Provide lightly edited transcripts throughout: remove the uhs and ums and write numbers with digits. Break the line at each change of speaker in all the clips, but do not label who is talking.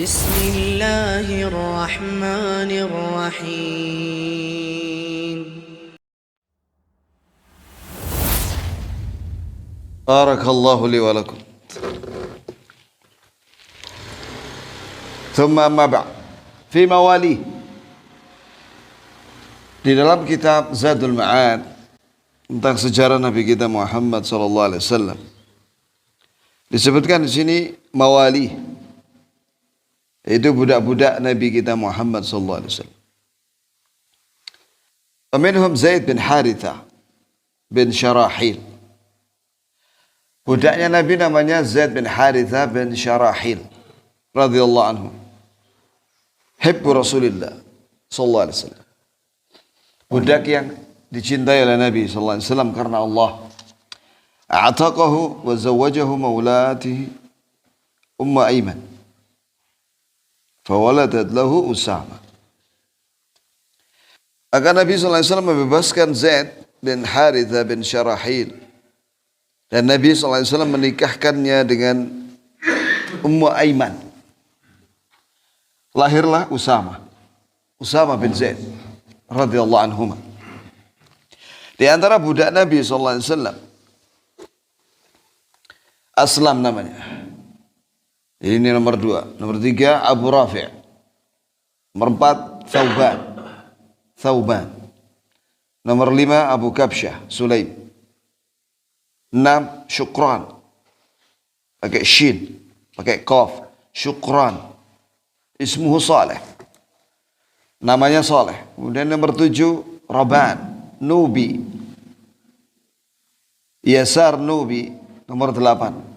بسم الله الرحمن الرحيم.
بارك الله لي ولكم. ثم أما بعد في مواليه. Di dalam kitab Zadul Ma'ad tentang sejarah Nabi kita Muhammad sallallahu alaihi wasallam disebutkan di sini mawali, itu budak-budak Nabi kita Muhammad sallallahu alaihi wasallam. Faminhum Zaid bin Haritha bin Syarahil. Budaknya Nabi namanya Zaid bin Haritha bin Syarahil radhiyallahu anhu. Hibbu Rasulillah sallallahu alaihi wasallam. Budak yang dicintai oleh Nabi sallallahu alaihi wasallam karena Allah. A'taqahu wa zawwajahu maulatihi Ummu Aiman. Fawaladat lahu Usama. Maka Nabi sallallahu alaihi wasallam membebaskan Zaid bin Haritha bin Syarahil. Dan Nabi sallallahu alaihi wasallam menikahkannya dengan Ummu Aiman. Lahirlah Usama bin Zaid radhiyallahu anhuma. Di antara budak Nabi sallallahu alaihi wasallam, Aslam namanya. Ini nomor 2. Nomor 3 Abu Rafi'. Nomor 4 Thauban. Nomor 5 Abu Kabsyah Sulaim. 6 Syukran. Pakai shin, pakai qaf. Syukran. Ismuhu Saleh. Namanya Saleh. Kemudian nomor 7 Raban, Nubi. Yasar Nubi, nomor 8.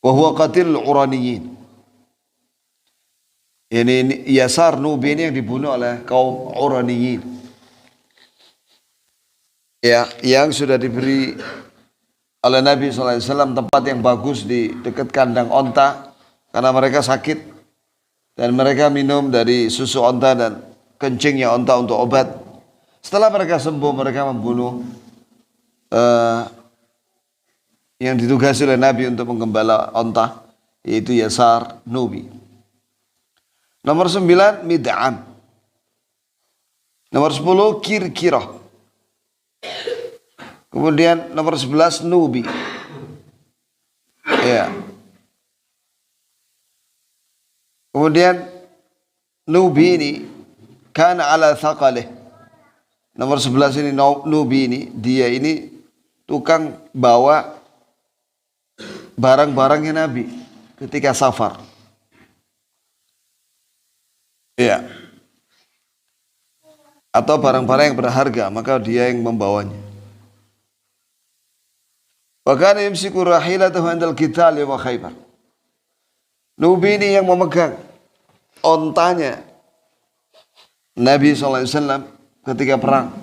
Wa huwa qatil Uraniyin. Ini Yasar Nubi ini yang dibunuh oleh kaum Uraniyin. Ya, yang sudah diberi oleh Nabi SAW tempat yang bagus di dekat kandang onta karena mereka sakit. Dan mereka minum dari susu onta dan kencingnya onta untuk obat. Setelah mereka sembuh, mereka membunuh yang ditugasi oleh Nabi untuk menggembala onta, yaitu Yasar Nubi. Nomor 9 Mid'am. Nomor 10 Kirkirah. Kemudian nomor 11 Nubi. Ya. Kemudian Nubi ini kana ala thaqalih. Nomor 11 ini Nubi ini, dia ini tukang bawa barang-barangnya Nabi ketika safar. Ya. Atau barang-barang yang berharga, maka dia yang membawanya. Wa kana yumsiku rahilatahu 'indal qital wa Khaybar. Nubi ini yang memegang ontanya Nabi SAW ketika perang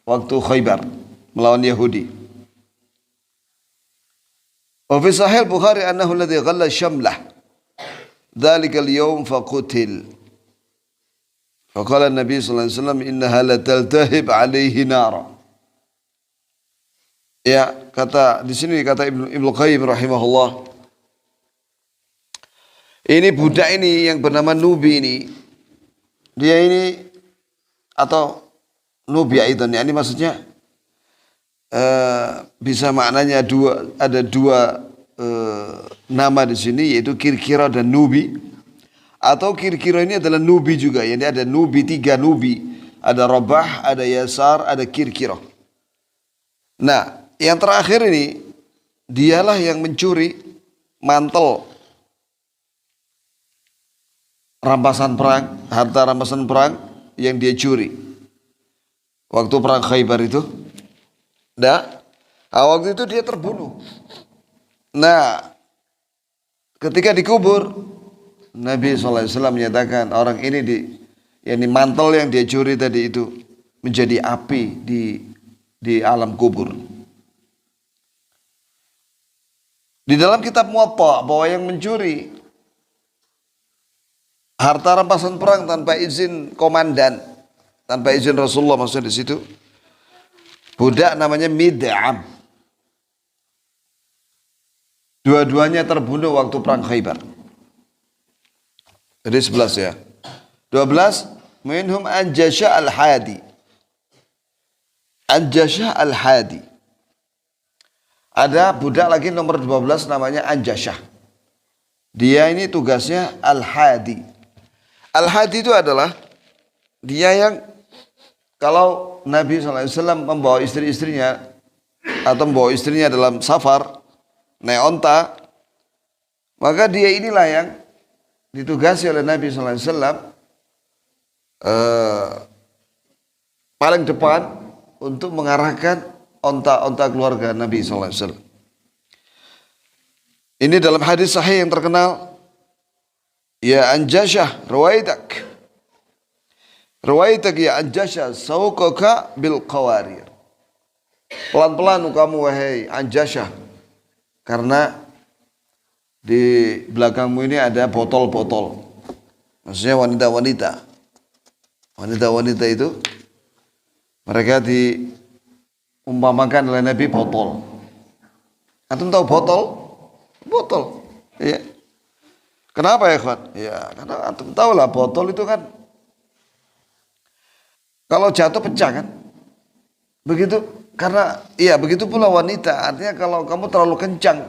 waktu Khaybar melawan Yahudi. Wa fi sahih Bukhari annahu alladhi ghalla syamlah dhalika al-yawm faqutil. Faqala Nabi SAW innaha lataltahib alaihi nara. Ya, kata di sini kata Ibnu Qayyim rahimahullah, ini budak ini yang bernama Nubi ini, dia ini atau Nubi itu, ini maksudnya bisa maknanya ada dua nama di sini, yaitu Kirkira dan Nubi. Atau Kirkira ini adalah Nubi juga, yani ada Nubi, 3 Nubi, ada Rabah, ada Yasar, ada Kirkira. Nah, yang terakhir ini dialah yang mencuri mantel rampasan perang, harta rampasan perang yang dia curi waktu perang Khaybar itu. Nah, waktu itu dia terbunuh. Nah, ketika dikubur, Nabi SAW menyatakan orang ini yakni mantel yang dia curi tadi itu menjadi api di alam kubur. Di dalam kitab Muwatta bahwa yang mencuri harta rampasan perang tanpa izin komandan, tanpa izin Rasulullah, maksudnya di situ budak namanya Mid'am. Dua-duanya terbunuh waktu perang Khaybar. Jadi 11 ya. 12 minhum Anjasha al-Hadi. Anjasha al-Hadi. Ada budak lagi nomor 12 namanya Anjasha. Dia ini tugasnya al-Hadi. Al-Hadi itu adalah dia yang kalau Nabi SAW membawa istri-istrinya atau membawa istrinya dalam safar naik onta, maka dia inilah yang ditugasi oleh Nabi SAW paling depan untuk mengarahkan onta-onta keluarga Nabi SAW. Ini dalam hadis sahih yang terkenal, ya Anjashah ruwaidak ya Anjashah sawqaka bil qawarir. Pelan-pelan kamu wahai Anjashah, karena di belakangmu ini ada botol-botol. Maksudnya wanita-wanita. Wanita-wanita itu mereka diumpamakan oleh Nabi botol. Antum tahu botol? Botol. Iya. Kenapa ya, kawan? Ya, karena antum tahu lah botol itu kan kalau jatuh pecah kan? Begitu karena iya begitu pula wanita. Artinya kalau kamu terlalu kencang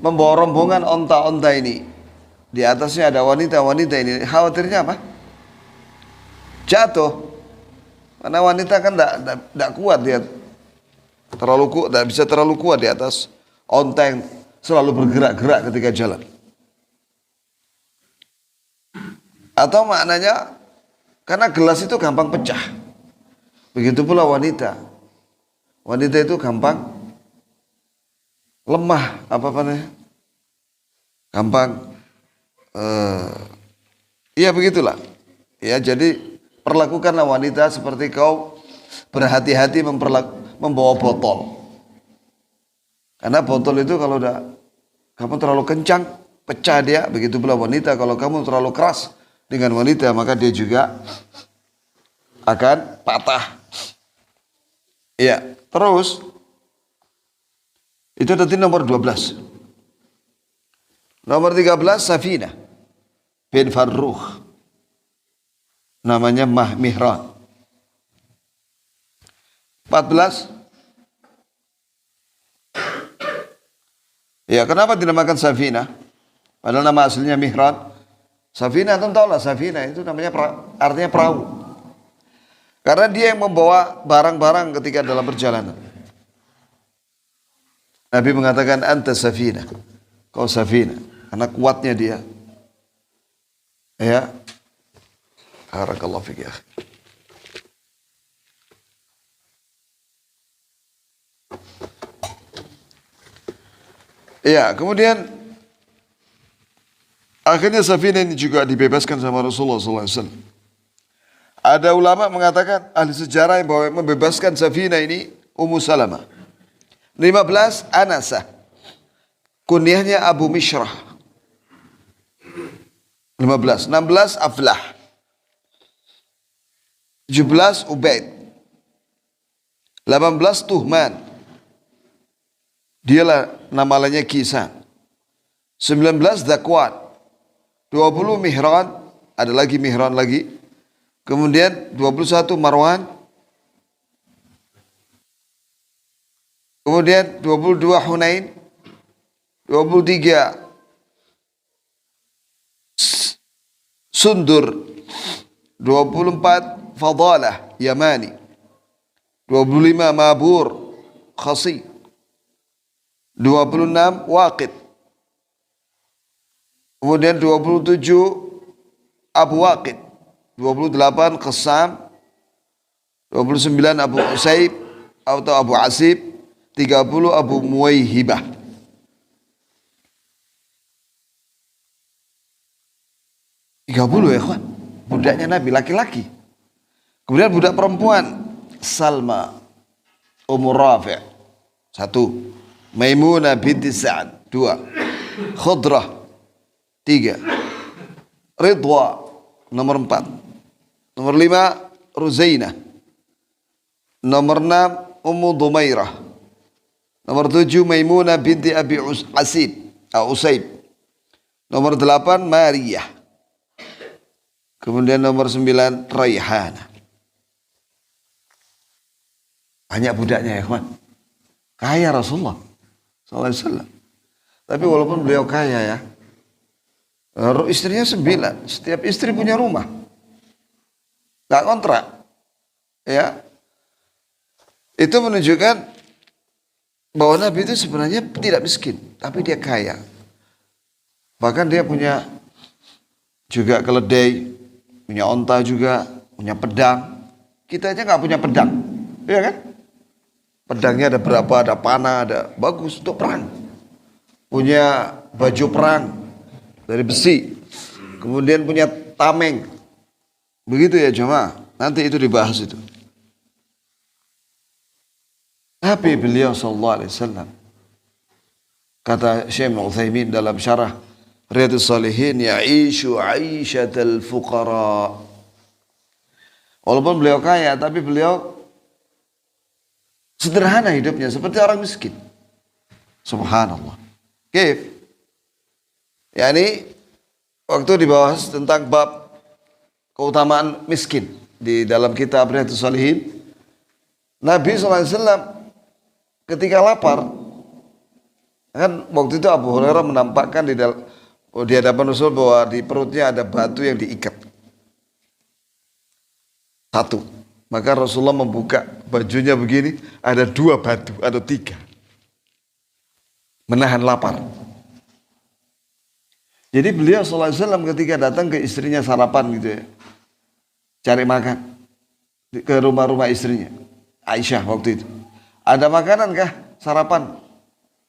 membawa rombongan onta-onta ini, di atasnya ada wanita-wanita ini, khawatirnya apa? Jatuh. Karena wanita kan tidak kuat dia, tidak bisa terlalu kuat di atas onta yang selalu bergerak-gerak ketika jalan. Atau maknanya karena gelas itu gampang pecah. Begitu pula wanita. Wanita itu gampang lemah, apa namanya? Gampang iya begitulah. Ya, jadi perlakukanlah wanita seperti kau berhati-hati membawa botol. Karena botol itu kalau udah kamu terlalu kencang, pecah dia. Begitu pula wanita, kalau kamu terlalu keras dengan wanita, maka dia juga akan patah. Iya, terus itu tadi nomor 12. Nomor 13 Safinah bin Farrukh. Namanya Mihran. 14. Ya, kenapa dinamakan Safinah? Padahal nama aslinya Mihran. Safinah, antum tahu lah Safinah itu namanya artinya perahu. Karena dia yang membawa barang-barang ketika dalam perjalanan. Nabi mengatakan anta Safinah. Kau Safinah. Karena kuatnya dia. Ya. Barakallahu fiik ya. Ya, kemudian akhirnya Safinah ini juga dibebaskan sama Rasulullah SAW. Ada ulama mengatakan, ahli sejarah yang membebaskan Safinah ini Ummu Salamah. 15 Anasah. Kunyahnya Abu Mishrah. 15. 16 Aflah. 17 Ubaid. 18 Tuhman. Dialah nama lainnya Kisan. 19 Zakwan. 20 Mihran. Ada lagi Mihran lagi. Kemudian 21 Marwan. Kemudian 22 Hunain. 23 Sundur. 24 Fadalah Yamani. 25 Mabur Khasi. 26 Waqid. Kemudian 27 Abu Waqid. 28 Qasam. 29 Abu Usaib atau Abu Asib. 30 Abu Muwaihibah. Tiga puluh ya kawan. Budaknya Nabi laki-laki. Kemudian budak perempuan Salma Ummu Rafi'. 1. Maimunah binti Sa'ad. 2. Khudrah. 3. Ridwa. Nomor 4. Nomor 5 Ruzainah. Nomor 6 Ummu Dumairah. Nomor 7 Maimunah binti Abi Usaib. Nomor 8 Mariyah. Kemudian nomor 9 Raihanah. Banyak budaknya ya kawan. Kaya Rasulullah SAW. Tapi walaupun beliau kaya ya, istrinya 9. Setiap istri punya rumah. Gak kontrak. Ya. Itu menunjukkan bahwa Nabi itu sebenarnya tidak miskin, tapi dia kaya. Bahkan dia punya juga keledai, punya onta juga, punya pedang. Kita aja nggak punya pedang, iya kan? Pedangnya ada berapa, ada panah, ada bagus untuk perang. Punya baju perang dari besi, kemudian punya tameng. Begitu ya jemaah, nanti itu dibahas itu. Tapi beliau sallallahu alaihi wasallam, kata Syekh Ibnu Utsaimin dalam syarah Riyadhus Shalihin, ya'ishu 'aisyatal fuqara. Walaupun beliau kaya, tapi beliau sederhana hidupnya seperti orang miskin. Subhanallah. Kif? Yani waktu dibahas tentang bab keutamaan miskin di dalam kitab Riyadhus Shalihin, Nabi SAW ketika lapar, kan waktu itu Abu Hurairah menampakkan di hadapan Rasul bahwa di perutnya ada batu yang diikat. Satu. Maka Rasulullah membuka bajunya begini, ada 2 batu atau 3. Menahan lapar. Jadi beliau SAW ketika datang ke istrinya sarapan gitu ya, cari makan ke rumah-rumah istrinya, Aisyah waktu itu. Ada makanan kah? Sarapan?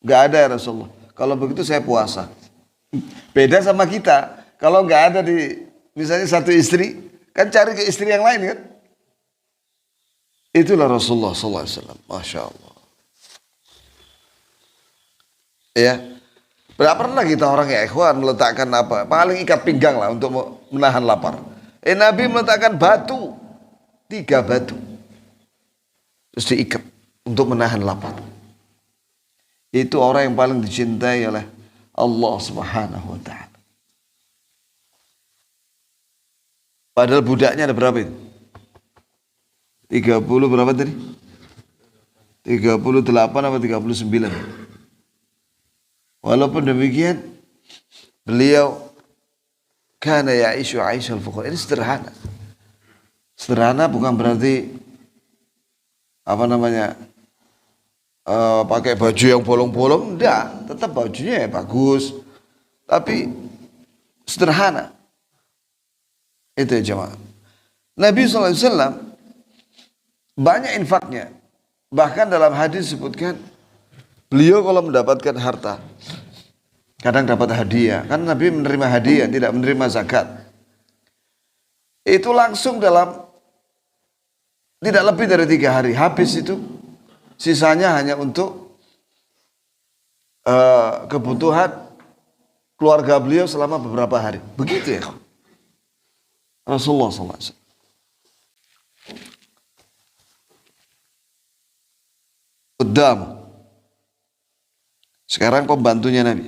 Gak ada ya Rasulullah. Kalau begitu saya puasa. Beda sama kita. Kalau gak ada di misalnya satu istri, kan cari ke istri yang lain kan? Itulah Rasulullah SAW. Masya Allah. Ya. Berapa pernah kita orang ya ikhwan meletakkan apa? Paling ikat pinggang lah untuk menahan lapar. Nabi meletakkan batu. 3 batu. Terus diikat untuk menahan lapar. Itu orang yang paling dicintai oleh Allah Subhanahu wa ta'ala. Padahal budaknya ada berapa itu? 30 berapa tadi? 38 atau 39. Walaupun demikian, beliau kana ya'ishu 'aishal fuqara. Ini sederhana. Sederhana bukan berarti apa namanya? Pakai baju yang bolong-bolong, enggak, tetap bajunya ya bagus, tapi sederhana. Itu ya jemaah. Nabi SAW banyak infaknya. Bahkan dalam hadis disebutkan beliau kalau mendapatkan harta, kadang dapat hadiah, kan Nabi menerima hadiah, tidak menerima zakat. Itu langsung dalam tidak lebih dari 3 hari habis itu. Sisanya hanya untuk kebutuhan keluarga beliau selama beberapa hari. Begitu ya Rasulullah SAW. Qudam. Sekarang pembantunya Nabi.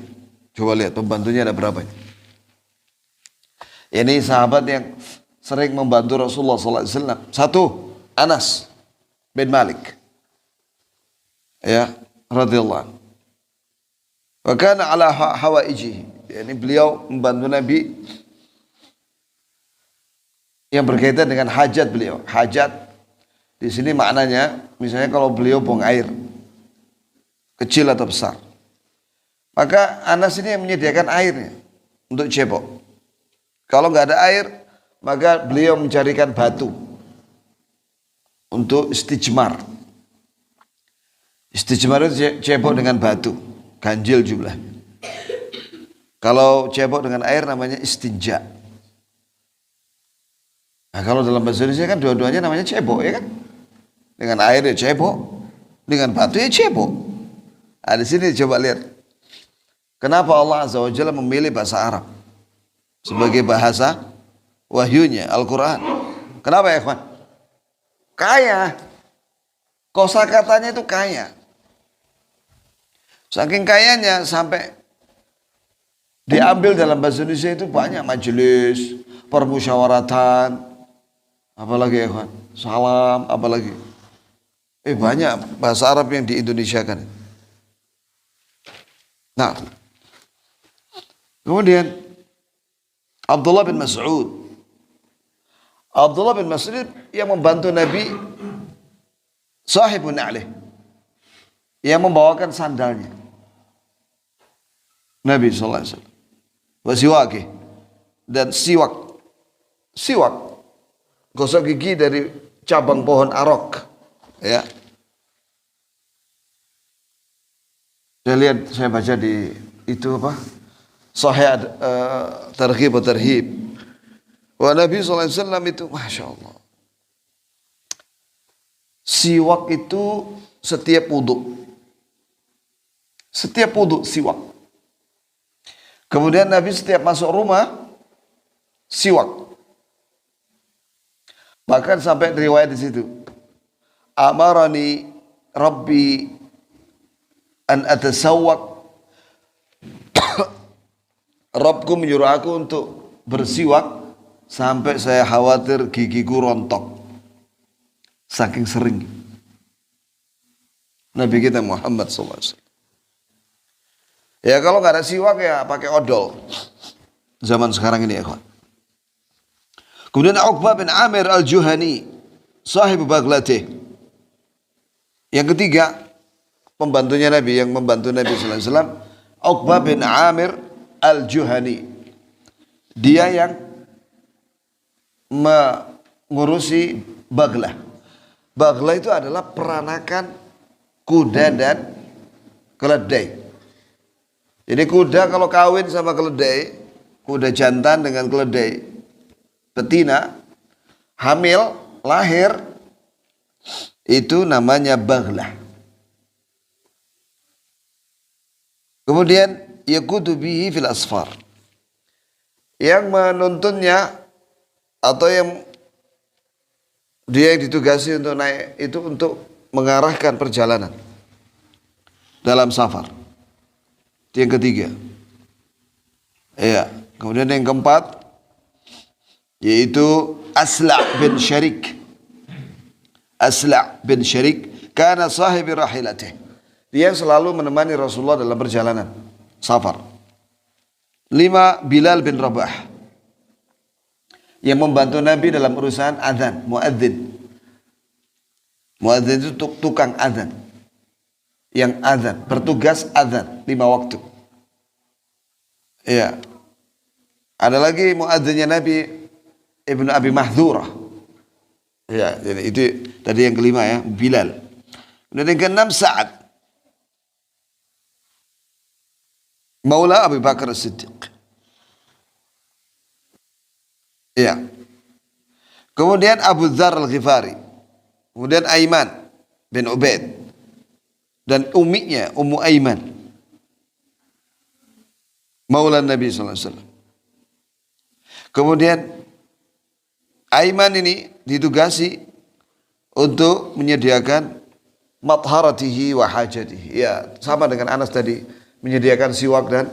Coba lihat pembantunya ada berapa ini. Ini sahabat yang sering membantu Rasulullah SAW. 1. Anas bin Malik. Ya, radhiyallahu anhu. Wa kana ala hawaiji. Yani beliau membantu Nabi yang berkaitan dengan hajat beliau. Hajat di sini maknanya misalnya kalau beliau buang air kecil atau besar. Maka Anas ini yang menyediakan airnya untuk cebok. Kalau nggak ada air, maka beliau mencarikan batu untuk istijmar. Istijmar itu cebok dengan batu, ganjil jumlah. Kalau cebok dengan air namanya istinja. Nah kalau dalam bahasa Indonesia kan dua-duanya namanya cebok ya kan? Dengan air ya cebok, dengan batu ya cebok. Nah di sini coba lihat. Kenapa Allah Azza wa Jalla memilih bahasa Arab sebagai bahasa wahyunya Al-Quran? Kenapa ya kawan? Kaya. Kosakatanya itu kaya. Saking kayanya sampai diambil dalam bahasa Indonesia itu banyak majelis, permusyawaratan, apalagi ya kawan, salam, apalagi. Banyak bahasa Arab yang diindonesiakan. Nah, kemudian Abdullah bin Mas'ud. Abdullah bin Mas'ud yang membantu Nabi, sahibun alih, yang membawakan sandalnya Nabi sallallahu alaihi wasallam. Wa siwakih, dan siwak gosok gigi dari cabang pohon arok, ya. Saya baca di itu apa? Sahih Targhib wa Tarhib. Wa Nabi sallallahu alaihi wasallam itu Masya Allah. Siwak itu setiap wudu. Setiap wudu siwak. Kemudian Nabi setiap masuk rumah siwak. Bahkan sampai riwayat di situ. Amarani Rabbi an atasawwak. Rabbku menyuruh aku untuk bersiwak sampai saya khawatir gigiku rontok. Saking sering. Nabi kita Muhammad SAW. Ya kalau nggak ada siwak ya pakai odol. Zaman sekarang ini ya kawan. Kemudian Uqbah bin Amir al-Juhani, sahib Baglatih. Yang ketiga, pembantunya Nabi yang membantu Nabi sallallahu alaihi wasallam, Uqbah bin Amir al-Juhani. Dia yang mengurusi baglah. Baglah itu adalah peranakan kuda dan keledai. Jadi kuda kalau kawin sama keledai, kuda jantan dengan keledai betina, hamil, lahir, itu namanya baglah. Kemudian yaqutu bihi fil asfar. Yang menuntunnya atau yang dia yang ditugasi untuk naik itu untuk mengarahkan perjalanan dalam safar. Itu yang ketiga. Ya, kemudian yang keempat yaitu Asla' bin Syarik. Asla' bin Syarik kana sahibi rahilatih. Dia selalu menemani Rasulullah dalam perjalanan safar. 5. Bilal bin Rabah yang membantu Nabi dalam urusan azan, muadzin. Muadzin itu tukang azan. Yang azan, bertugas azan 5 waktu. Ya. Ada lagi muadzinnya Nabi Ibnu Abi Mahdzurah. Ya, jadi itu tadi yang kelima ya, Bilal. Dan yang keenam Sa'ad. Maula Abu Bakar As-Siddiq. Ya. Kemudian Abu Dzar Al-Ghifari. Kemudian Aiman bin Ubaid. Dan uminya Ummu Aiman. Maula Nabi sallallahu alaihi wasallam. Kemudian Aiman ini ditugasi untuk menyediakan matharatihi wa hajatihi. Ya, sama dengan Anas tadi, menyediakan siwak dan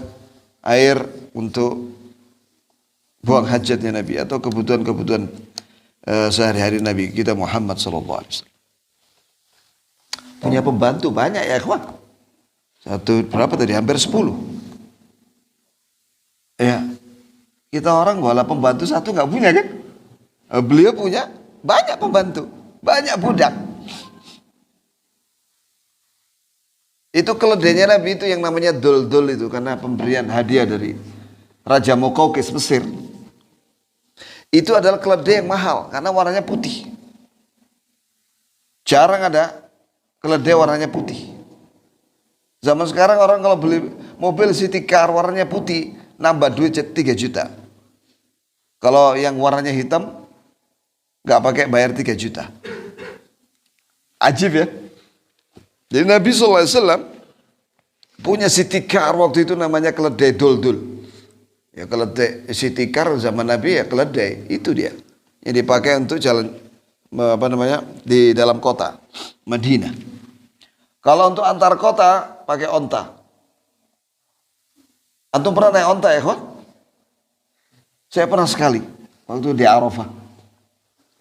air untuk buang hajatnya Nabi atau kebutuhan-kebutuhan sehari-hari Nabi kita Muhammad sallallahu alaihi wasallam. Punya pembantu banyak ya, kawan. Satu berapa tadi? Hampir 10. Ya. Kita orang wala pembantu satu nggak punya kan? Beliau punya banyak pembantu, banyak budak. Itu keledainya Nabi itu yang namanya dol-dol itu karena pemberian hadiah dari Raja Muqawqis Mesir. Itu adalah keledai yang mahal karena warnanya putih. Jarang ada keledai warnanya putih. Zaman sekarang orang kalau beli mobil city car warnanya putih nambah duit 3 juta. Kalau yang warnanya hitam nggak pakai bayar 3 juta. Ajib ya. Jadi Nabi SAW punya city car waktu itu namanya keledai dul-dul. Ya keledai city car zaman Nabi ya keledai itu dia yang dipakai untuk jalan di dalam kota Madinah. Kalau untuk antar kota pakai onta. Antum pernah naik onta ya kawan? Saya pernah sekali waktu di Arafah.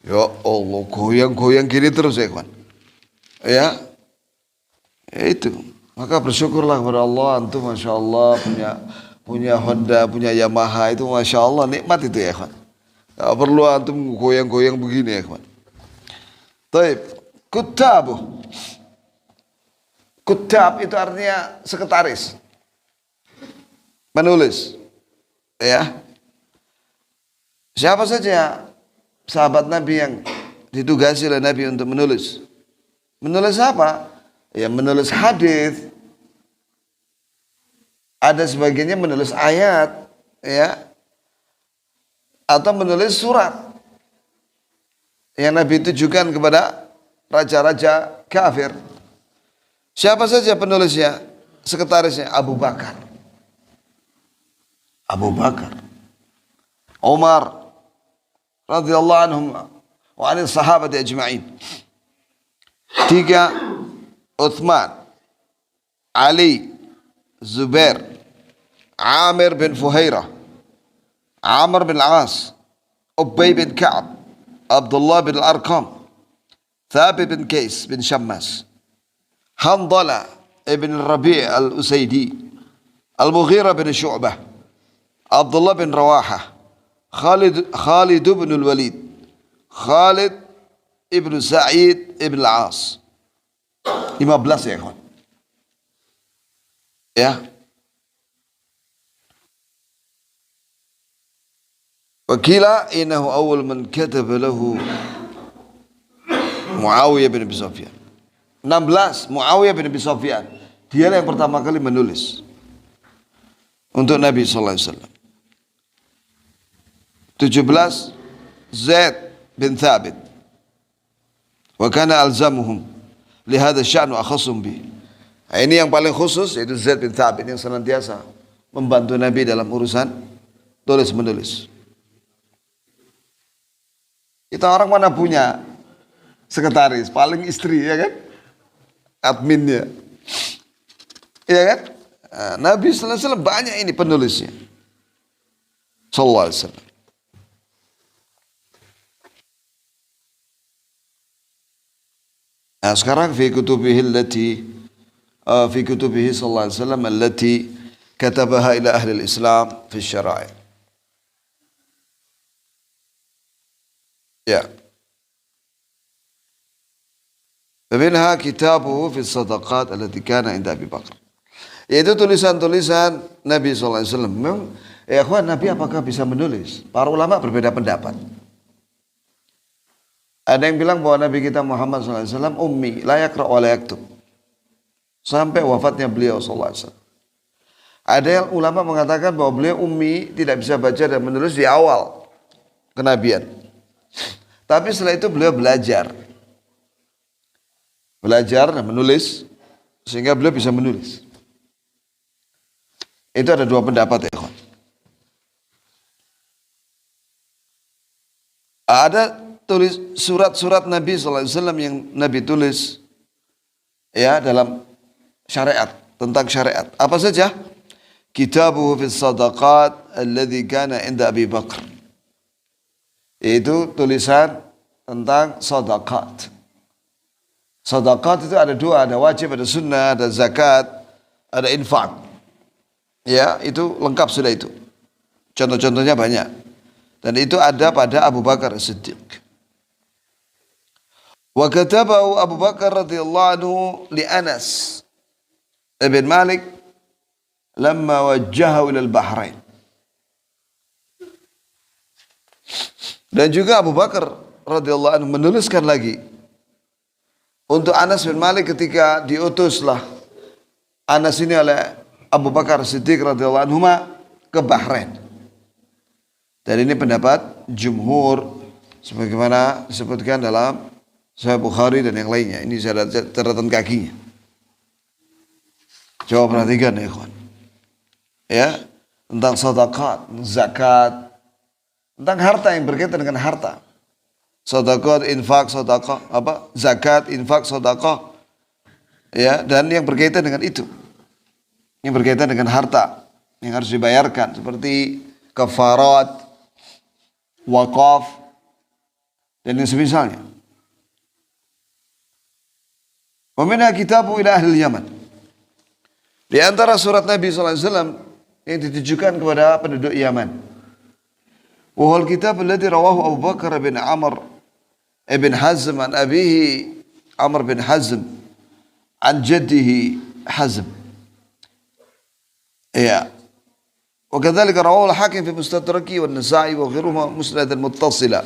Ya Allah, goyang-goyang gini terus ya kawan. Ya, itu. Maka bersyukurlah kepada Allah, antum masya Allah punya Honda, punya Yamaha, itu masya Allah nikmat itu ya kawan. Gak perlu antum goyang-goyang begini ya kawan. Taib, kutabu. Kutab itu artinya sekretaris, menulis. Ya, siapa saja sahabat Nabi yang ditugasi oleh Nabi untuk menulis. Menulis apa? Ya menulis hadis. Ada sebagiannya menulis ayat, ya, atau menulis surat yang Nabi tujukan kepada raja-raja kafir. Siapa saja penulisnya? Sekretarisnya Abu Bakar. Abu Bakar, Umar radhiyallahu anhum wa anil sahabati ajma'in. 3, Uthman, Ali, Zubair, Amir bin Fuhairah, Amr bin As, Ubay bin Ka'ab, Abdullah bin Al-Arqam, Thabit bin Qais bin Shammas, Handala ibn Rabi' al-Usaydi, Al-Mughirah bin Syu'bah, Abdullah bin Rawahah, Khalid bin Al-Walid, Khalid ibn Sa'id ibn Al-As. 15 ya kawan. Ya. Wakila innahu awal man kataba lahu Muawiyah bin Abi Sufyan. 16, Muawiyah bin Abi Sufyan. Dialah yang pertama kali menulis untuk Nabi sallallahu alaihi wasallam. 17, Zaid bin Thabit. Wa kana alzamuhum li hadha sya'n wa akhassum bi. Ini yang paling khusus yaitu Zaid bin Thabit yang senantiasa membantu Nabi dalam urusan tulis menulis. Kita orang mana punya sekretaris, paling istri ya kan? Adminnya. Iya kan? Nah, Nabi sallallahu alaihi wasallam banyak ini penulisnya. Sallallahu alaihi wasallam. Nah, sekarang fi kutubihi sallallahu alaihi wasallam allati katabaha ila ahli al-Islam fi syara'i. Ya. Faminha kitabuhu fi sadaqat allati kana inda Abi Bakar. Yaitu tulisan-tulisan Nabi sallallahu alaihi wasallam. Memang ya kawan, Nabi apakah bisa menulis? Para ulama berbeda pendapat. Ada yang bilang bahwa Nabi kita Muhammad SAW ummi, la yaqra' wa la yaktub. Sampai wafatnya beliau SAW. Ada yang ulama mengatakan bahwa beliau ummi, tidak bisa baca dan menulis di awal kenabian. Tapi setelah itu beliau belajar dan menulis, sehingga beliau bisa menulis. Itu ada dua pendapat ya kawan. Ada tulis surat-surat Nabi SAW yang Nabi tulis ya dalam syariat, tentang syariat. Apa saja? Kitabuhu fi sadaqat alladhi kana inda Abi Bakar. Itu tulisan tentang sadaqat. Sadaqat itu ada dua, ada wajib, ada sunnah, ada zakat, ada infak. Ya, itu lengkap sudah itu. Contoh-contohnya banyak. Dan itu ada pada Abu Bakar As-Siddiq. Wa katabahu Abu Bakar radhiyallahu anhu li Anas ibn Malik lamma wajjahahu ila al-Bahrain. Dan juga Abu Bakar radhiyallahu anhu menuliskan lagi untuk Anas bin Malik ketika diutuslah Anas ini oleh Abu Bakar Siddiq radhiyallahu anhu ke Bahrain. Dan ini pendapat jumhur sebagaimana disebutkan dalam Sahih Bukhari dan yang lainnya. Ini saya ada catatan kakinya. Coba perhatikan ya kawan. Ya, tentang sedekah, zakat, tentang harta yang berkaitan dengan harta. Sedekah, infak, sedekah, apa? Zakat, infak, sedekah. Ya, dan yang berkaitan dengan itu. Yang berkaitan dengan harta. yang harus dibayarkan seperti kafarat, wakaf, dan yang semisalnya. Wa minha kitabu ila ahli Yaman. Di antara surat Nabi SAW yang ditujukan kepada penduduk Yaman. Wa huwal kitab alladhi rawahu Abu Bakar bin Amr ibn Hazm an abihi Amr bin Hazm an jaddihi Hazm. Ya. وكذلك رواه الحاكم في مستدركه والنسائي وغيرهما مسندا متصلا.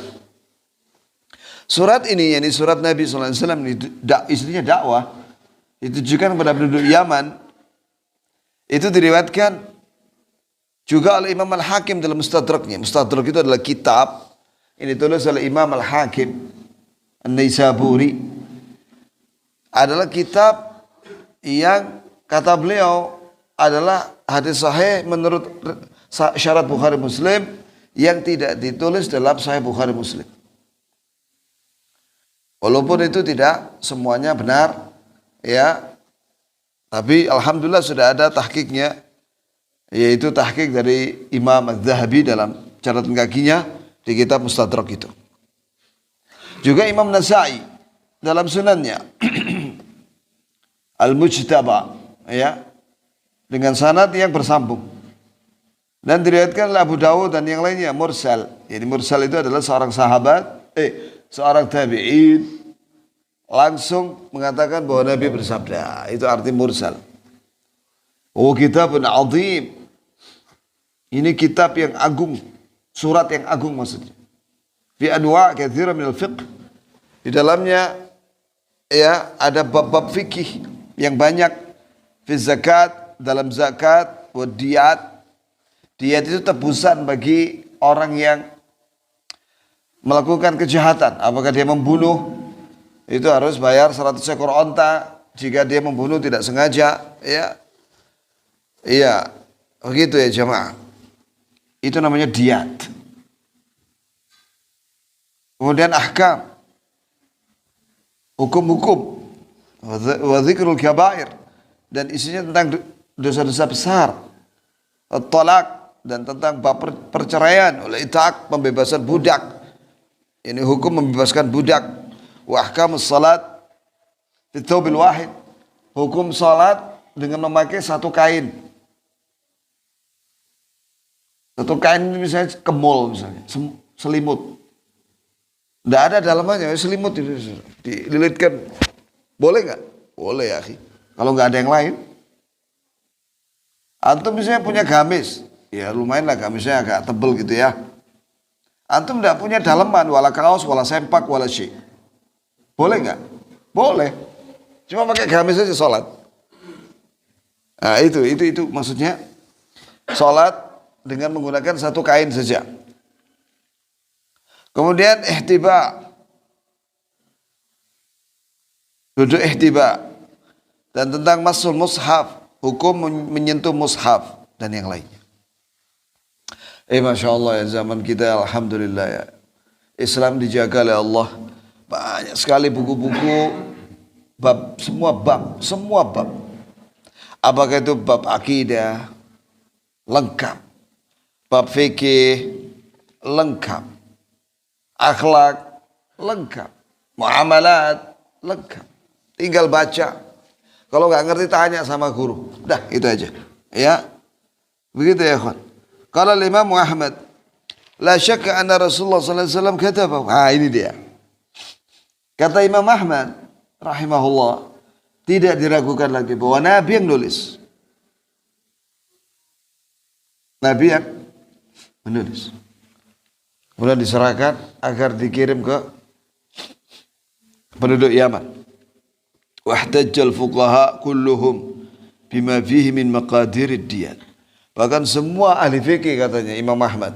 Surat ini, yakni surat Nabi SAW, isinya dakwah, ditujukan kepada penduduk Yaman. Itu diriwayatkan juga oleh Imam Al-Hakim dalam Mustadraknya. Mustadrak itu adalah kitab ini ditulis oleh Imam Al-Hakim An-Naisaburi. Adalah kitab yang kata beliau adalah hadis sahih menurut syarat Bukhari Muslim yang tidak ditulis dalam Sahih Bukhari Muslim. Walaupun itu tidak semuanya benar, ya, tapi alhamdulillah sudah ada tahqiqnya, yaitu tahqiq dari Imam Az-Zahabi dalam catatan kakinya di kitab Mustadrak itu. Juga Imam Nasa'i dalam sunannya Al-Mujtaba, ya, dengan sanad yang bersambung. Dan diriwayatkan oleh Abu Dawud dan yang lainnya mursal. Jadi mursal itu adalah seorang sahabat, seorang tabi'in langsung mengatakan bahwa Nabi bersabda. Itu arti mursal. Oh, kitabun azim. Ini kitab yang agung, surat yang agung maksudnya. Fi anwa' katsira min al-fiqh. Di dalamnya ya ada bab-bab fikih yang banyak. Fi zakat, dalam zakat, wa diyat. Diyat itu tebusan bagi orang yang melakukan kejahatan. Apakah dia membunuh, itu harus bayar 100 ekor onta. Jika dia membunuh tidak sengaja, ya, iya, begitu ya jemaah. Itu namanya diyat. Kemudian ahkam, hukum-hukum, wa dzikrul kabair, dan isinya tentang dosa-dosa besar, talak, dan tentang bab perceraian, oleh itaq, pembebasan budak. Ini hukum membebaskan budak. Wa ahkamus salat fi thawbil wahid, hukum salat dengan memakai satu kain. Satu kain ini misalnya kemul, misalnya selimut. Tidak ada dalamannya, selimut itu dililitkan. Boleh nggak? Boleh ya, akhi. Kalau nggak ada yang lain. Antum misalnya punya gamis, ya lumayan lah gamisnya agak tebel gitu ya. Antum tidak punya daleman, wala kaos, wala sempak, wala syai. Boleh nggak? Boleh. Cuma pakai gamis aja sholat. Nah itu maksudnya sholat dengan menggunakan satu kain saja. Kemudian ihtiba, duduk ihtiba, dan tentang masul mushaf, hukum menyentuh mushaf dan yang lainnya. Masya Allah ya, zaman kita alhamdulillah ya, Islam dijaga oleh Allah. Banyak sekali buku-buku, semua bab. Apakah itu bab akidah, lengkap. Bab fikih, lengkap. Akhlak, lengkap. Muamalat, lengkap. Tinggal baca. Kalau nggak ngerti tanya sama guru. Dah, itu aja. Ya. Begitu ya, kawan. Qala Imam Ahmad, la syakka anna Rasulullah sallallahu alaihi wasallam kataba. Ini dia. Kata Imam Ahmad rahimahullah, tidak diragukan lagi bahwa Nabi yang nulis. Nabi yang menulis. Kemudian diserahkan agar dikirim ke penduduk Yaman. Wahtajjal fuqaha kulluhum bima fihi min maqadirid diyat. Bahkan semua ahli fikih katanya Imam Ahmad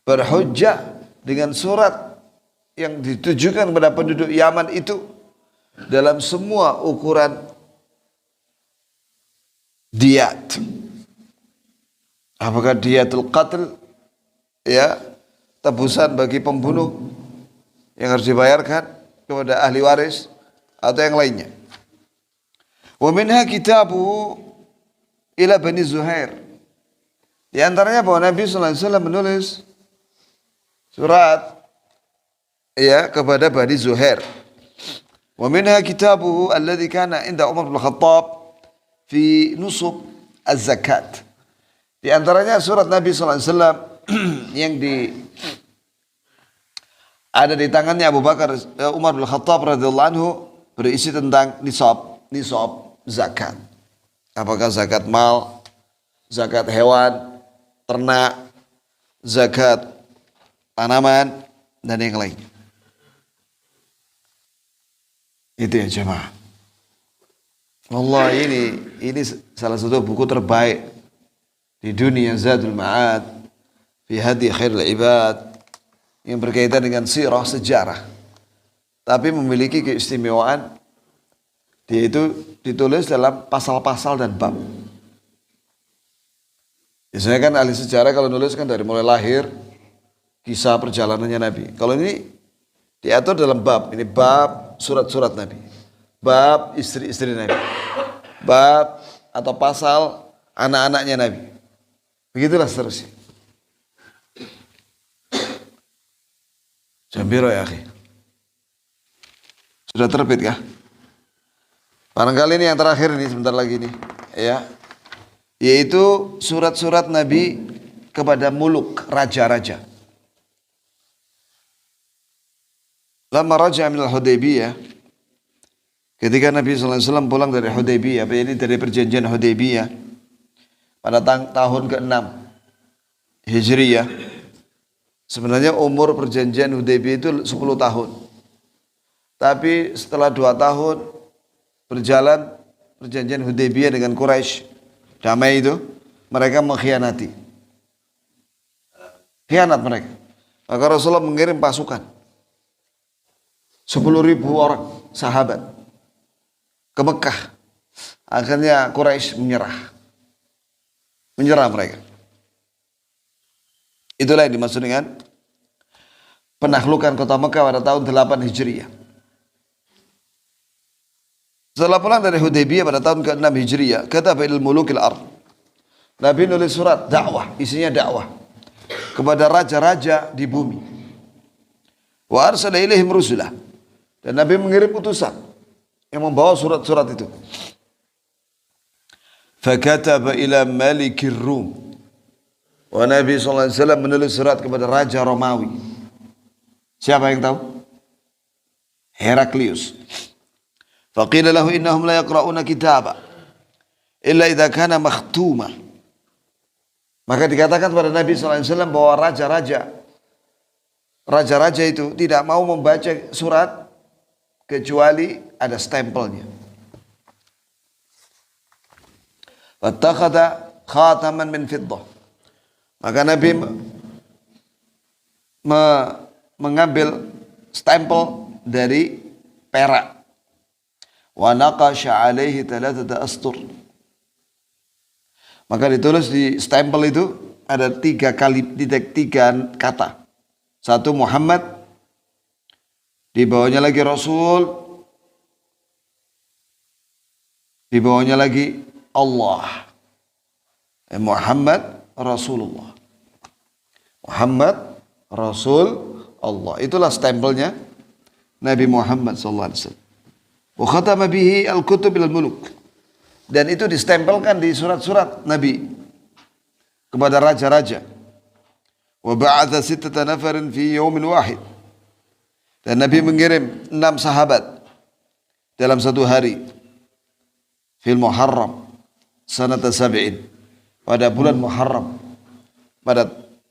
berhujjah dengan surat yang ditujukan kepada penduduk Yaman itu dalam semua ukuran diyat. Apakah diyatul qatl, ya, tebusan bagi pembunuh yang harus dibayarkan kepada ahli waris, atau yang lainnya. Wa minha kitabu ila Bani Zuhair. Di antaranya bahwa Nabi sallallahu alaihi wasallam menulis surat ya kepada Bani Zuhair. Wa minha kitabuhu alladhi kana inda Umar bin Khattab fi nusub az-zakat. Di antaranya surat Nabi sallallahu alaihi wasallam yang ada di tangannya Abu Bakar Umar bin Khattab radhiyallahu anhu berisi tentang nisab zakat. Apakah zakat mal, zakat hewan, ternak, zakat tanaman dan yang lain. Itu ya jemaah. Allah ini salah satu buku terbaik di dunia, Zadul Ma'ad fi Hadi Khairul Ibad, yang berkaitan dengan sirah, sejarah. Tapi memiliki keistimewaan, dia itu ditulis dalam pasal-pasal dan bab. Biasanya kan ahli sejarah kalau nulis kan dari mulai lahir, kisah perjalanannya Nabi. Kalau ini diatur dalam bab. Ini bab surat-surat Nabi, bab istri-istri Nabi, bab atau pasal anak-anaknya Nabi. Begitulah seterusnya. Jambiro ya akhi. Sudah terbit kah? Barangkali ini yang terakhir nih, sebentar lagi nih, ya. Yaitu surat-surat Nabi kepada muluk, raja-raja. Lama raja minal Hudaybiyah, ketika Nabi SAW pulang dari Hudaybiyah, ini dari perjanjian Hudaybiyah, pada tahun ke-6 Hijriyah. Sebenarnya umur perjanjian Hudaybiyah itu 10 tahun. Tapi setelah 2 tahun berjalan perjanjian Hudaybiyah dengan Quraisy, damai itu, mereka mengkhianati. Khianat mereka. Maka Rasulullah mengirim pasukan 10.000 orang sahabat ke Mekah. Akhirnya Quraisy menyerah mereka. Itulah yang dimaksud dengan penaklukan kota Mekah pada tahun 8 Hijriyah. Setelah pulang dari Hudaybiyah pada tahun ke-6 Hijriyah, kata Ba'il Mulukil Ard, Nabi nulis surat dakwah, isinya dakwah kepada raja-raja di bumi. Wa arsala ilaihim rusulah, dan Nabi mengirim utusan yang membawa surat-surat itu. Fakataba ila malikir Rum, wa Nabi SAW menulis surat kepada Raja Romawi. Siapa yang tahu? Heraklius. Faqila lahu innahum la yaqra'una kitaba illa idza kana makhtuma. Maka dikatakan kepada Nabi SAW bahwa raja-raja itu tidak mau membaca surat kecuali ada stempelnya. Wattakhadha khataman min fiddah. Maka Nabi mengambil stempel dari perak. Wa naqasha alaihi thalathata astur. Maka ditulis di stempel itu ada 3 kata. 1 Muhammad, di bawahnya lagi Rasul, di bawahnya lagi Allah. Muhammad Rasulullah. Muhammad Rasul Allah. Itulah stempelnya Nabi Muhammad sallallahu alaihi wasallam. Wa khatama bihi al-kutub al-muluk. Dan itu distempelkan di surat-surat Nabi kepada raja-raja. Wa ba'atha 6 nafarin fi yawmin wahid. Dan Nabi mengirim 6 sahabat dalam satu hari. Fil Muharram sanata sab'in, pada bulan Muharram pada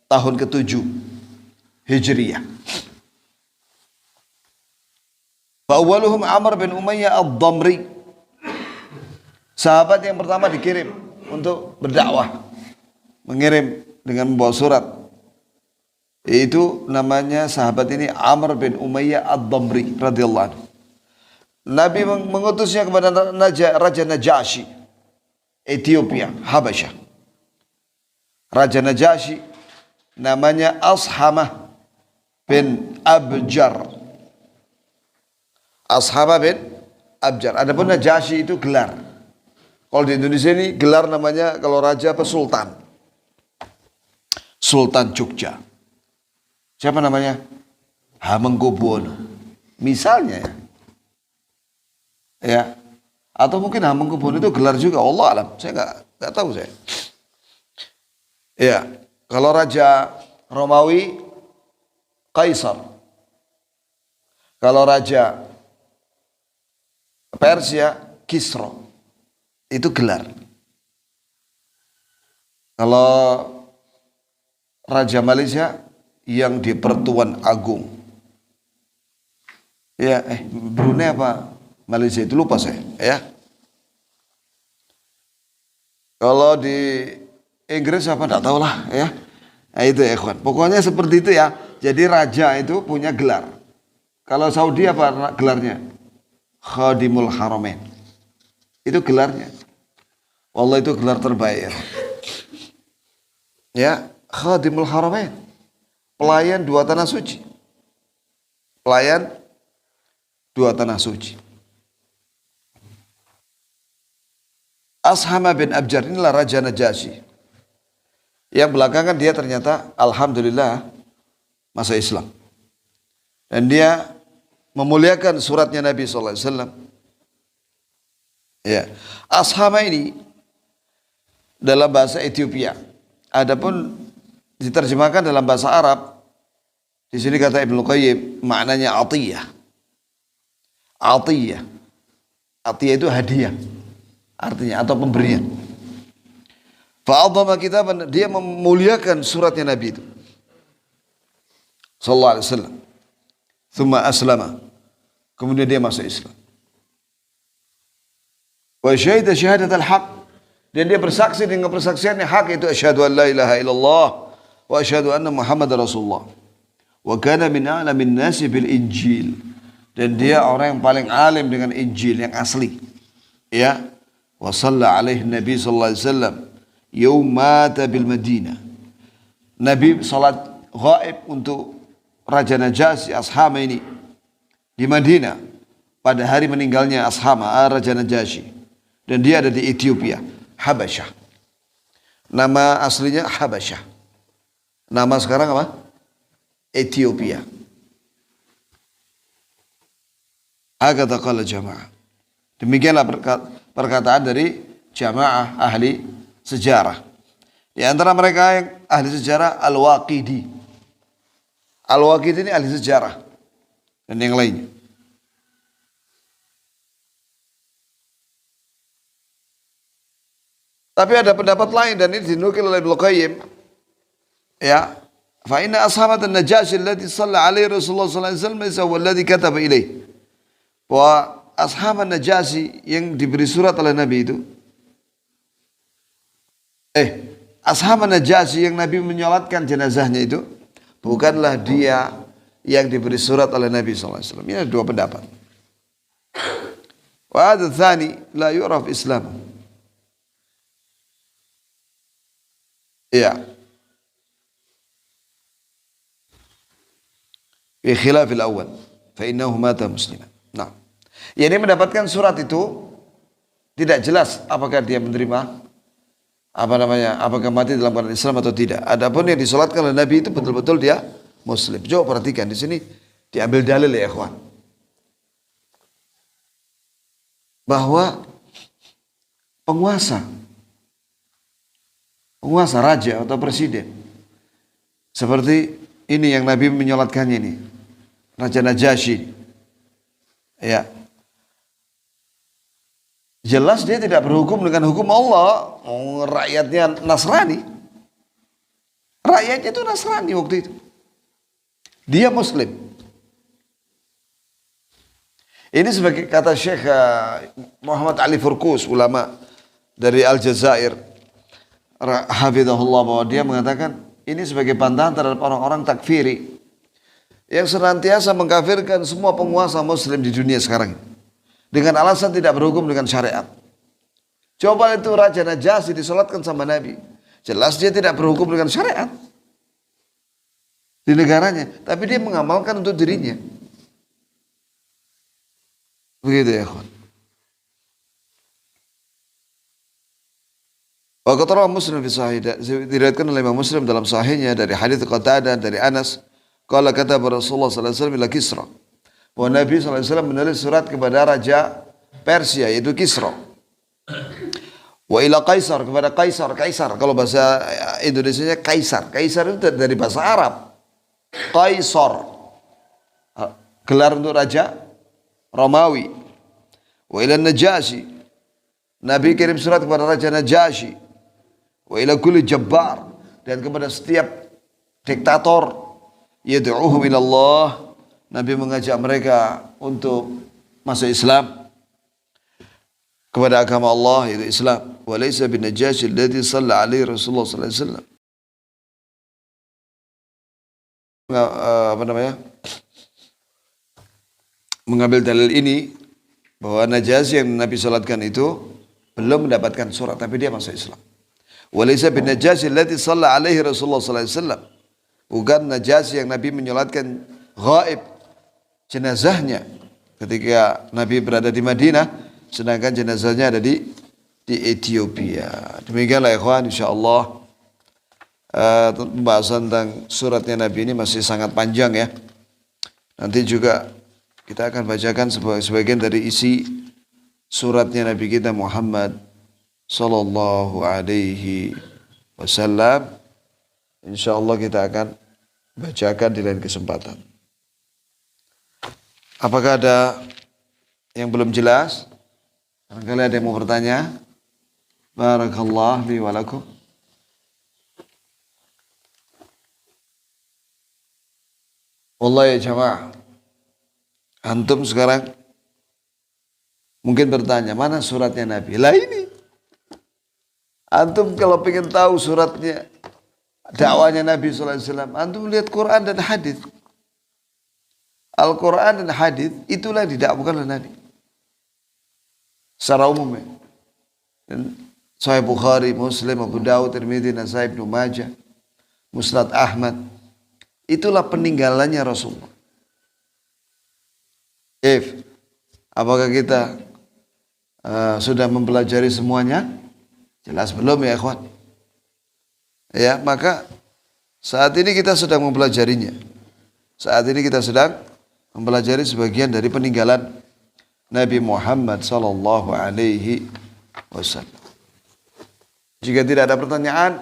tahun ke-7 Hijriyah. Fa awwaluhum Amr bin Umayyah ad-Damri. Sahabat yang pertama dikirim untuk berdakwah, mengirim dengan membawa surat, yaitu namanya sahabat ini Amr bin Umayyah ad-Damri radhiyallahu anhu. Nabi mengutusnya kepada Raja Najasyi, Ethiopia, Habasyah. Raja Najasyi namanya Ashamah bin Abjar. Ashamah bin Abjar. Adapun Najasyi itu gelar. Kalau di Indonesia ini gelar namanya, kalau raja apa, sultan. Sultan Jogja. Siapa namanya? Hamengkubuwono. Misalnya ya. Ya. Atau mungkin Hamengkubuwono itu gelar juga, Allah alam. Saya nggak tahu saya. Ya. Kalau Raja Romawi, Kaisar. Kalau Raja Persia, Kisro. Itu gelar. Kalau Raja Malaysia yang di Pertuan Agung. Ya, Brunei apa Malaysia itu lupa saya, ya. Kalau di Inggris apa enggak tahu lah, ya. Nah, itu ya, ikhwan. Pokoknya seperti itu ya. Jadi raja itu punya gelar. Kalau Saudi apa gelarnya? Khadimul Haramain. Itu gelarnya. Wallah itu gelar terbaik ya. Ya, Khadimul Haramain. Pelayan dua tanah suci. Pelayan dua tanah suci. Ashama bin Abjar inilah Raja Najasyi. Yang belakangan dia ternyata alhamdulillah masuk Islam. Dan dia memuliakan suratnya Nabi SAW. Ya. Ashama ini dalam bahasa Ethiopia. Adapun diterjemahkan dalam bahasa Arab, di sini kata Ibnu Qayyim maknanya atiyah. Atiyah. Atiyah itu hadiah. Artinya atau pemberian. Fa'adhama kitaban, dia memuliakan suratnya Nabi itu. Sallallahu alaihi wasallam. Thumma aslama. Kemudian dia masuk Islam. Wa syahida syahadat al-haq. Dan dia bersaksi dengan persaksian yang hak, itu asyhadu an la ilaha illallah wa asyhadu anna Muhammadar Rasulullah. Wa kana min a'lamin nasi bil Injil. Dan dia orang yang paling alim dengan Injil yang asli. Ya. Wa shalla alaihi Nabi sallallahu alaihi wasallam yaum mata bil Madinah. Nabi salat ghaib untuk Raja Najasyi Ashama ini di Madinah pada hari meninggalnya Ashama, Raja Najasyi. Dan dia ada di Ethiopia, Habasyah. Nama aslinya Habasyah. Nama sekarang apa? Ethiopia. Hakadha qala jamaah. Demikianlah perkataan dari jamaah ahli sejarah. Di antara mereka yang ahli sejarah Al-Waqidi. Al-Waqidi ini ahli sejarah dan yang lainnya. Tapi ada pendapat lain dan ini dinukil oleh Ibnu Qayyim. Ya, fa inna ashabat an-Najasyi alladhi shalla alaihi Rasulullah sallallahu alaihi wasallam huwa alladhi kataba ilaihi. Bahwa ashab an-Najasyi yang diberi surat oleh Nabi itu, ashab an-Najasyi yang Nabi menyolatkan jenazahnya itu bukanlah dia yang diberi surat oleh Nabi sallallahu alaihi wasallam. Ini ada dua pendapat. Wa hadha tsani la yu'raf Islam. Ya. Bi khilaf al-awwal fa innahu mata musliman. Nah, yang dia mendapatkan surat itu tidak jelas apakah dia menerima apakah mati dalam keadaan Islam atau tidak. Adapun yang disolatkan oleh Nabi itu betul-betul dia Muslim. Coba perhatikan di sini diambil dalil ya ikhwan, bahwa penguasa raja atau presiden seperti ini yang Nabi menyolatkannya ini, Raja Najasyi, ya, jelas dia tidak berhukum dengan hukum Allah. Rakyatnya Nasrani. Rakyatnya itu Nasrani waktu itu. Dia Muslim. Ini sebagai kata Syekh Muhammad Ali Furqus, ulama dari Aljazair, hafizahullah, bahwa dia mengatakan ini sebagai bantahan terhadap orang-orang takfiri yang senantiasa mengkafirkan semua penguasa Muslim di dunia sekarang dengan alasan tidak berhukum dengan syariat. Coba itu Raja Najasyi disolatkan sama Nabi, jelas dia tidak berhukum dengan syariat di negaranya, tapi dia mengamalkan untuk dirinya. Begitu ya, kawan. Wa qad rawa Muslim fi sahih, diriwayatkan oleh Imam Muslim dalam sahihnya dari hadits Qatadah dari Anas, qala kata Rasulullah sallallahu alaihi wasallam ila Kisra. Wa Nabi sallallahu alaihi wasallam menulis surat kepada raja Persia yaitu Kisra. Wa ila Kaisar, kepada Kaisar. Kalau bahasa Indonesianya Kaisar. Kaisar itu dari bahasa Arab. Kaisar. Gelar untuk raja Romawi. Wa ila Najasyi. Nabi kirim surat kepada raja Najasyi. Wa ila kulli jabbar, dan kepada setiap diktator. Yad'uhum ila Allah. Nabi mengajak mereka untuk masuk Islam, kepada agama Allah yaitu Islam. Wa laysa bin Najasyi alladhi shalla alaihi Rasulullah sallallahu alaihi wasallam. Mengambil dalil ini bahwa Najasyi yang Nabi salatkan itu belum mendapatkan surat tapi dia masuk Islam. Wa laysa bin Najasyi alladhi shalla alaihi Rasulullah sallallahu alaihi wasallam. Bukan Najasyi yang Nabi menyolatkan ghaib jenazahnya ketika Nabi berada di Madinah, sedangkan jenazahnya ada di Ethiopia. Demikianlah ikhwan, insyaallah pembahasan tentang suratnya Nabi ini masih sangat panjang ya. Nanti juga kita akan bacakan sebagian dari isi suratnya Nabi kita Muhammad sallallahu alaihi wasallam. Insyaallah kita akan bacakan di lain kesempatan. Apakah ada yang belum jelas? Barangkali ada yang mau bertanya? Barakallahu li wa lakum. Wallahi ya jamaah, antum sekarang mungkin bertanya, mana suratnya Nabi? Lah ini. Antum kalau pengen tahu suratnya, dakwanya Nabi SAW, antum lihat Quran dan hadis. Al-Quran dan hadis itulah yang didakwakan oleh Nabi secara umum ya. Dan Sahih Bukhari, Muslim, Abu Dawud, Tirmidzi, Nasai, Ibnu Majah, Musnad Ahmad, itulah peninggalannya Rasulullah. Apakah kita sudah mempelajari semuanya? Jelas belum ya ikhwan. Ya, maka saat ini kita sedang mempelajarinya. Saat ini kita sedang mempelajari sebagian dari peninggalan Nabi Muhammad sallallahu alaihi wasallam. Jika tidak ada pertanyaan,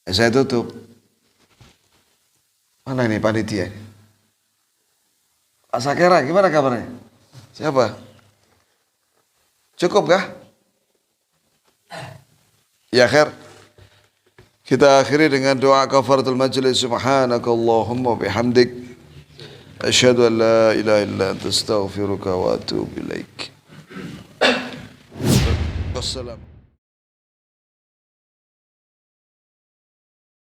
saya tutup. Mana ini panitia? Pak Sakera, gimana kabarnya? Siapa? Cukup kah? Ya khair. Kita akhiri dengan doa kafaratul majlis. Subhanakallahumma bihamdik, asyhadu an la ilaha illa anta astaghfiruka wa atubu ilaik. Wassalam.